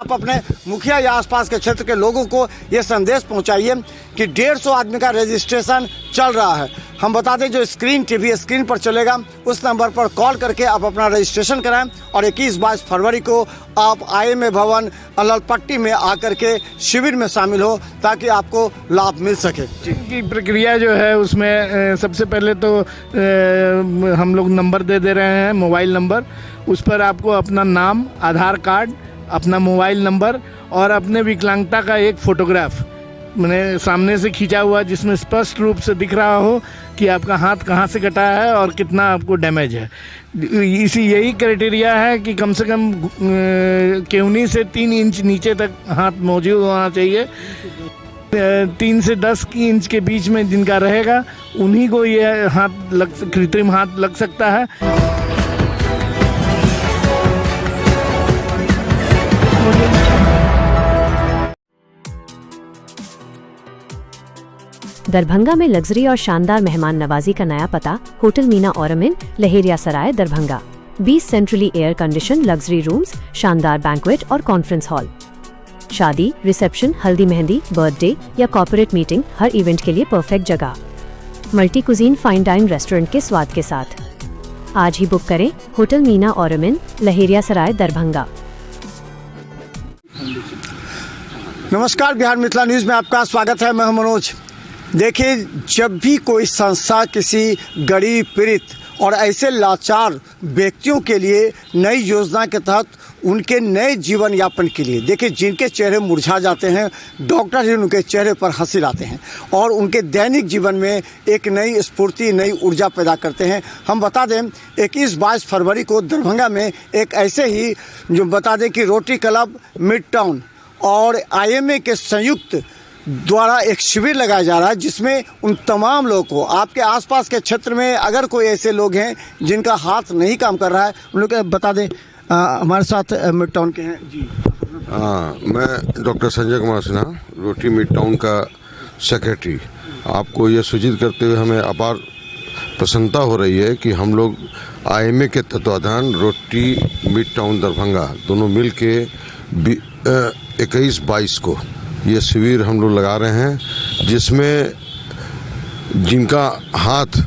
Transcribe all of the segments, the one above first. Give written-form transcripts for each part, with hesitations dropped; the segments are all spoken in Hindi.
आप अपने मुखिया या आसपास के क्षेत्र के लोगों को ये संदेश पहुंचाइए कि 150 आदमी का रजिस्ट्रेशन चल रहा है। हम बता दें जो टीवी स्क्रीन पर चलेगा उस नंबर पर कॉल करके आप अपना रजिस्ट्रेशन कराएं और 21-22 फरवरी को आप IMA भवन ललपट्टी में आकर के शिविर में शामिल हो ताकि आपको लाभ मिल सके। की प्रक्रिया जो है उसमें सबसे पहले तो हम लोग नंबर दे रहे हैं, मोबाइल नंबर। उस पर आपको अपना नाम, आधार कार्ड, अपना मोबाइल नंबर और अपने विकलांगता का एक फोटोग्राफ मैंने सामने से खींचा हुआ जिसमें स्पष्ट रूप से दिख रहा हो कि आपका हाथ कहाँ से कटा है और कितना आपको डैमेज है। यही क्राइटेरिया है कि कम से कम केहूनी से 3 इंच नीचे तक हाथ मौजूद होना चाहिए। 3 से 10 इंच के बीच में जिनका रहेगा उन्हीं को ये कृत्रिम हाथ लग सकता है। दरभंगा में लग्जरी और शानदार मेहमान नवाजी का नया पता, hotel Meena Ormin, Laheria Sarai, Darbhanga. 20 centrally air condition luxury rooms, शानदार बैंक्वेट और कॉन्फ्रेंस हॉल। शादी, रिसेप्शन, हल्दी मेहंदी, बर्थडे या कॉर्पोरेट मीटिंग, हर इवेंट के लिए परफेक्ट जगह। Multi cuisine fine dine restaurant के स्वाद के साथ। आज ही बुक करें होटल मीना ऑरमिन, लहेरिया सराय, दरभंगा। नमस्कार, बिहार मिथिला न्यूज़ में आपका स्वागत है। मैं हूं मनोज। देखिए, जब भी कोई संस्था किसी गरीब, पीड़ित और ऐसे लाचार व्यक्तियों के लिए नई योजना के तहत उनके नए जीवन यापन के लिए, देखिए जिनके चेहरे मुरझा जाते हैं, डॉक्टर ही उनके चेहरे पर हंसी लाते हैं और उनके दैनिक जीवन में एक नई स्फूर्ति, नई ऊर्जा पैदा करते हैं। हम बता दें 21-22 फरवरी को दरभंगा में एक ऐसे ही जो बता दें कि रोटरी क्लब मिड टाउन और IMA के संयुक्त द्वारा एक शिविर लगाया जा रहा है जिसमें उन तमाम लोगों को, आपके आसपास के क्षेत्र में अगर कोई ऐसे लोग हैं जिनका हाथ नहीं काम कर रहा है, उन लोग बता दें। हमारे साथ मिड टाउन के हैं जी। मैं doctor Sanjay Kumar Sinha, rotary mid town का सेक्रेटरी। आपको ये सूचित करते हुए हमें अपार प्रसन्नता हो रही है कि हम लोग IMA के तत्वाधान रोटरी मिड टाउन दरभंगा दोनों मिल के 21-22 को ये शिविर हम लोग लगा रहे हैं, जिसमें जिनका हाथ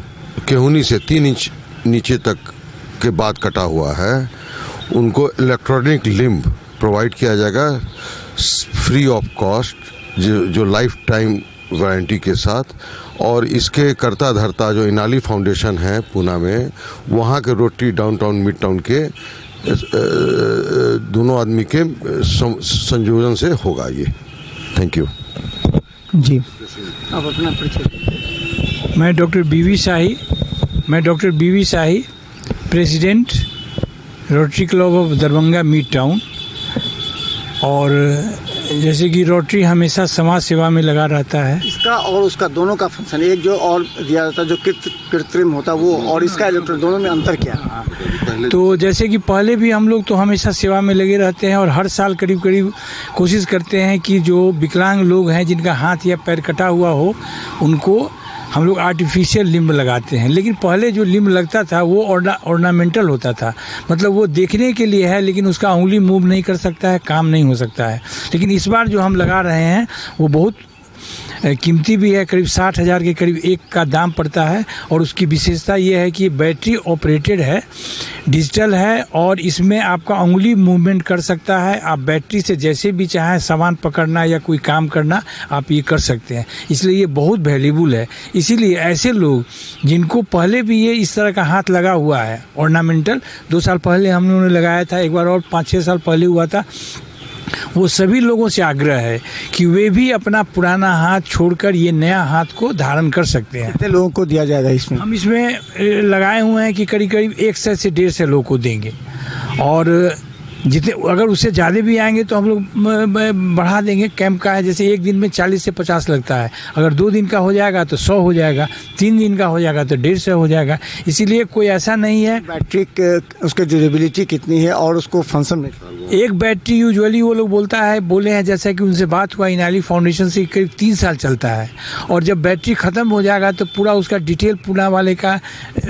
केहूनी से 3 इंच नीचे तक के बाद कटा हुआ है उनको इलेक्ट्रॉनिक लिम्ब प्रोवाइड किया जाएगा फ्री ऑफ कॉस्ट, जो लाइफ टाइम वारंटी के साथ। और इसके करता धरता जो इनाली फाउंडेशन है पूना में, वहाँ के रोटरी डाउनटाउन मिड टाउन के दोनों आदमी के संयोजन से होगा ये। Thank you ji. अब अपना परिचय। मैं doctor B V Shahi, president Rotary Club of Darbhanga Midtown. और जैसे कि रोटरी हमेशा समाज सेवा में लगा रहता है, इसका और उसका दोनों का फंक्शन, एक जो और दिया जाता है जो कृत्रिम होता वो, और इसका इलेक्ट्रॉनिक, दोनों में अंतर क्या है? तो जैसे कि पहले भी हम लोग तो हमेशा सेवा में लगे रहते हैं और हर साल करीब करीब कोशिश करते हैं कि जो विकलांग लोग हैं जिनका हाथ या पैर कटा हुआ हो उनको हम लोग आर्टिफिशियल लिम्ब लगाते हैं। लेकिन पहले जो लिम्ब लगता था वो ऑर्नामेंटल होता था, मतलब वो देखने के लिए है लेकिन उसका उंगली मूव नहीं कर सकता है, काम नहीं हो सकता है। लेकिन इस बार जो हम लगा रहे हैं वो बहुत कीमती भी है, करीब 60,000 के करीब एक का दाम पड़ता है। और उसकी विशेषता ये है कि बैटरी ऑपरेटेड है, डिजिटल है और इसमें आपका उंगली मूवमेंट कर सकता है। आप बैटरी से जैसे भी चाहें सामान पकड़ना या कोई काम करना आप ये कर सकते हैं, इसलिए ये बहुत वैल्यूबल है। इसीलिए ऐसे लोग जिनको पहले भी ये इस तरह का हाथ लगा हुआ है ऑर्नामेंटल, 2 साल पहले हम लोगों ने लगाया था, एक बार और 5-6 साल पहले हुआ था, वो सभी लोगों से आग्रह है कि वे भी अपना पुराना हाथ छोड़कर ये नया हाथ को धारण कर सकते हैं। कितने लोगों को दिया जाएगा इसमें? हम इसमें लगाए हुए हैं कि करीब करीब 100 से 150 लोगों को देंगे और जितने अगर उससे ज़्यादा भी आएंगे तो हम लोग बढ़ा देंगे। कैंप का है, जैसे एक दिन में 40 से 50 लगता है, अगर 2 दिन का हो जाएगा तो 100 हो जाएगा, 3 दिन का हो जाएगा तो 150 हो जाएगा। इसीलिए कोई ऐसा नहीं है। बैटरी उसकी ड्यूरेबिलिटी कितनी है और उसको फंक्शन में? एक बैटरी यूजुअली वो लोग बोले हैं जैसा कि उनसे बात हुआ इनाली फाउंडेशन से, करीब 3 साल चलता है। और जब बैटरी ख़त्म हो जाएगा तो पूरा उसका डिटेल पूना वाले का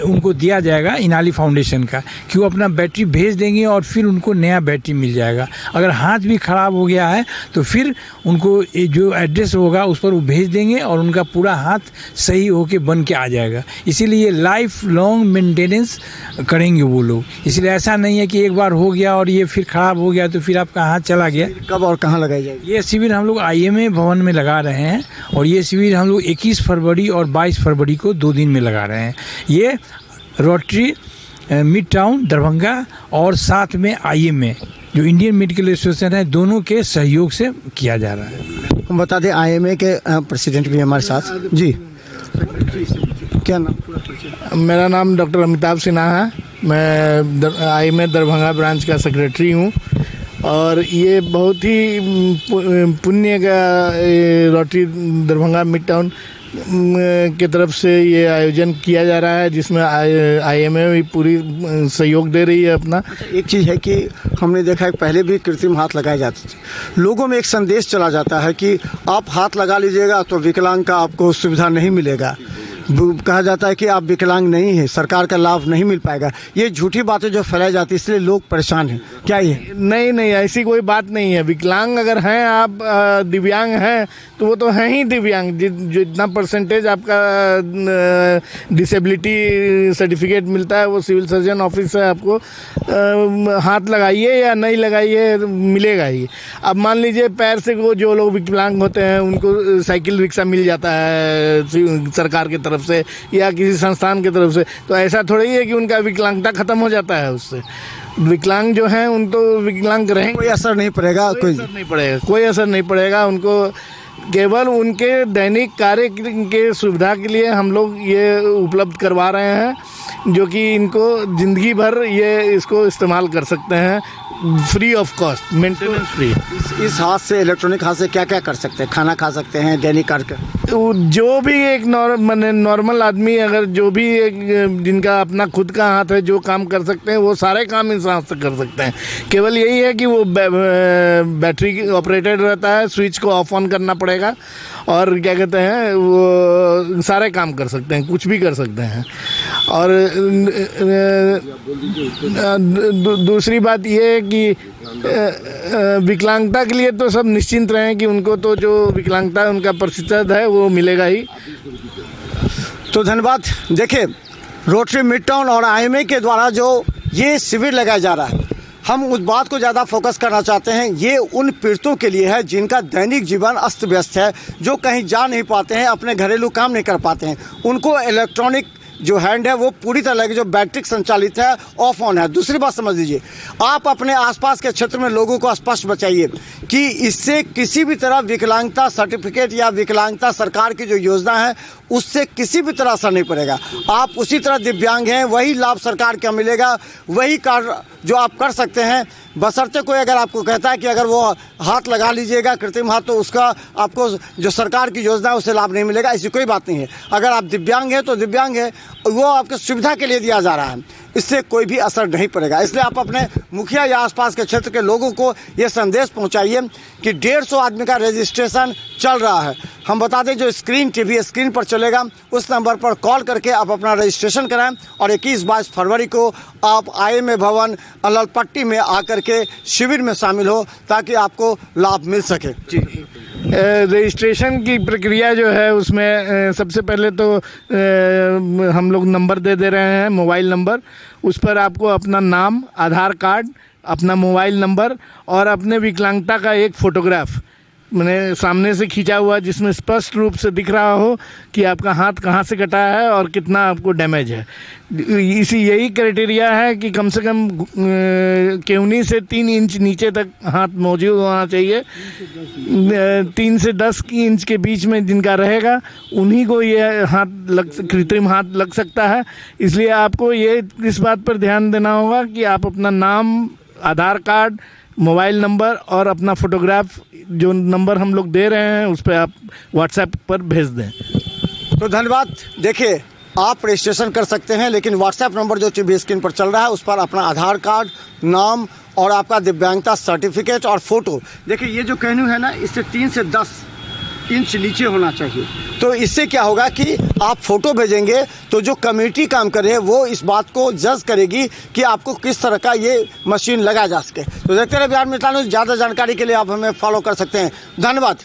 उनको दिया जाएगा, इनाली फाउंडेशन का, कि वो अपना बैटरी भेज देंगे और फिर उनको नया बैटरी मिल जाएगा। अगर हाथ भी ख़राब हो गया है तो फिर उनको ये जो एड्रेस होगा उस पर वो भेज देंगे और उनका पूरा हाथ सही होके बन के आ जाएगा। इसीलिए लाइफ लॉन्ग मेंटेनेंस करेंगे वो लोग। इसलिए ऐसा नहीं है कि एक बार हो गया और ये फिर ख़राब हो गया तो फिर आपका हाथ चला गया। कब और कहाँ लगाई जाएगी? ये शिविर हम लोग IMA भवन में लगा रहे हैं और ये शिविर हम लोग 21 फरवरी और 22 फरवरी को 2 दिन में लगा रहे हैं। ये रोटरी मिड टाउन दरभंगा और साथ में IMA जो इंडियन मेडिकल एसोसिएशन है, दोनों के सहयोग से किया जा रहा है। हम बता दें IMA के प्रेसिडेंट भी हमारे साथ। जी, क्या नाम? मेरा नाम डॉक्टर अमिताभ सिन्हा है। मैं IMA दरभंगा ब्रांच का सेक्रेटरी हूँ और ये बहुत ही पुण्य का रोटरी दरभंगा मिड टाउन की तरफ से ये आयोजन किया जा रहा है, जिसमें IMA भी पूरी सहयोग दे रही है अपना। एक चीज़ है कि हमने देखा है पहले भी कृत्रिम हाथ लगाए जाते थे। लोगों में एक संदेश चला जाता है कि आप हाथ लगा लीजिएगा तो विकलांग का आपको सुविधा नहीं मिलेगा। कहा जाता है कि आप विकलांग नहीं है, सरकार का लाभ नहीं मिल पाएगा। ये झूठी बातें जो फैलाई जाती है, इसलिए लोग परेशान हैं। क्या ये? नहीं, ऐसी कोई बात नहीं है। विकलांग अगर हैं आप, दिव्यांग हैं तो वो तो हैं ही दिव्यांग। जितना परसेंटेज आपका डिसेबिलिटी सर्टिफिकेट मिलता है वो सिविल सर्जन ऑफिस से आपको हाथ लगाइए या नहीं लगाइए मिलेगा ही। अब मान लीजिए पैर से वो जो लोग विकलांग होते हैं उनको साइकिल रिक्शा मिल जाता है सरकार की तरफ से या किसी संस्थान की तरफ से, तो ऐसा थोड़ा ही है कि उनका विकलांगता खत्म हो जाता है उससे। विकलांग जो हैं उन तो विकलांग रहेंगे, कोई असर नहीं पड़ेगा। कोई असर नहीं पड़ेगा उनको। केवल उनके दैनिक कार्य के सुविधा के लिए हम लोग ये उपलब्ध करवा रहे हैं, जो कि इनको ज़िंदगी भर ये इसको इस्तेमाल कर सकते हैं free of cost, maintenance free. इस हाथ से, इलेक्ट्रॉनिक हाथ से क्या क्या कर सकते हैं? खाना खा सकते हैं, दैनिक कार्य जो भी एक नॉर्मल आदमी, अगर जो भी एक जिनका अपना खुद का हाथ है, जो काम कर सकते हैं वो सारे काम इस हाथ से कर सकते हैं। केवल यही है कि वो बैटरी ऑपरेटेड रहता है, स्विच को ऑफ ऑन करना पड़ेगा और क्या कहते हैं वो सारे काम कर सकते हैं, कुछ भी कर सकते हैं। और दूसरी बात ये है कि विकलांगता के लिए तो सब निश्चिंत रहें कि उनको तो जो विकलांगता उनका प्रतिशत है वो मिलेगा ही। तो धन्यवाद। देखिए, रोटरी मिड टाउन और IMA के द्वारा जो ये शिविर लगाया जा रहा है, हम उस बात को ज़्यादा फोकस करना चाहते हैं। ये उन पीड़ितों के लिए है जिनका दैनिक जीवन अस्त व्यस्त है, जो कहीं जा नहीं पाते हैं, अपने घरेलू काम नहीं कर पाते हैं। उनको इलेक्ट्रॉनिक जो हैंड है वो पूरी तरह की जो बैटरी संचालित है ऑफ ऑन है। दूसरी बात समझ लीजिए, आप अपने आसपास के क्षेत्र में लोगों को स्पष्ट बताइए कि इससे किसी भी तरह विकलांगता सर्टिफिकेट या विकलांगता सरकार की जो योजना है उससे किसी भी तरह असर नहीं पड़ेगा। आप उसी तरह दिव्यांग हैं, वही लाभ सरकार का मिलेगा, वही कार्य जो आप कर सकते हैं। बशर्ते कोई अगर आपको कहता है कि अगर वो हाथ लगा लीजिएगा कृत्रिम हाथ तो उसका आपको जो सरकार की योजना है उससे लाभ नहीं मिलेगा, ऐसी कोई बात नहीं है। अगर आप दिव्यांग हैं तो दिव्यांग है, वो आपके सुविधा के लिए दिया जा रहा है, इससे कोई भी असर नहीं पड़ेगा। इसलिए आप अपने मुखिया या आसपास के क्षेत्र के लोगों को ये संदेश पहुंचाइए कि 150 आदमी का रजिस्ट्रेशन चल रहा है। हम बता दें, जो टीवी स्क्रीन पर चलेगा उस नंबर पर कॉल करके आप अपना रजिस्ट्रेशन कराएं और 21-22 फरवरी को आप IMA भवन अललपट्टी में आकर के शिविर में शामिल हो ताकि आपको लाभ मिल सके। जी, रजिस्ट्रेशन की प्रक्रिया जो है उसमें सबसे पहले तो हम लोग नंबर दे रहे हैं, मोबाइल नंबर। उस पर आपको अपना नाम, आधार कार्ड, अपना मोबाइल नंबर और अपने विकलांगता का एक फ़ोटोग्राफ मैंने सामने से खींचा हुआ जिसमें स्पष्ट रूप से दिख रहा हो कि आपका हाथ कहाँ से कटा है और कितना आपको डैमेज है। यही क्राइटेरिया है कि कम से कम केहूनी से 3 इंच नीचे तक हाथ मौजूद होना चाहिए। 3 से 10 इंच के बीच में जिनका रहेगा उन्हीं को ये कृत्रिम हाथ लग सकता है। इसलिए आपको ये इस बात पर ध्यान देना होगा कि आप अपना नाम, आधार कार्ड, मोबाइल नंबर और अपना फ़ोटोग्राफ जो नंबर हम लोग दे रहे हैं उस पर आप व्हाट्सएप पर भेज दें। तो धन्यवाद। देखिए, आप रजिस्ट्रेशन कर सकते हैं, लेकिन व्हाट्सएप नंबर जो टीवी स्क्रीन पर चल रहा है उस पर अपना आधार कार्ड, नाम और आपका दिव्यांगता सर्टिफिकेट और फोटो। देखिए, ये जो कहनू है ना, इससे 3 से 10 इंच नीचे होना चाहिए। तो इससे क्या होगा कि आप फोटो भेजेंगे तो जो कमेटी काम कर रही है वो इस बात को जज करेगी कि आपको किस तरह का ये मशीन लगा जा सके। तो देखते रहे बिहार मिथिला न्यूज़। ज़्यादा जानकारी के लिए आप हमें फॉलो कर सकते हैं। धन्यवाद।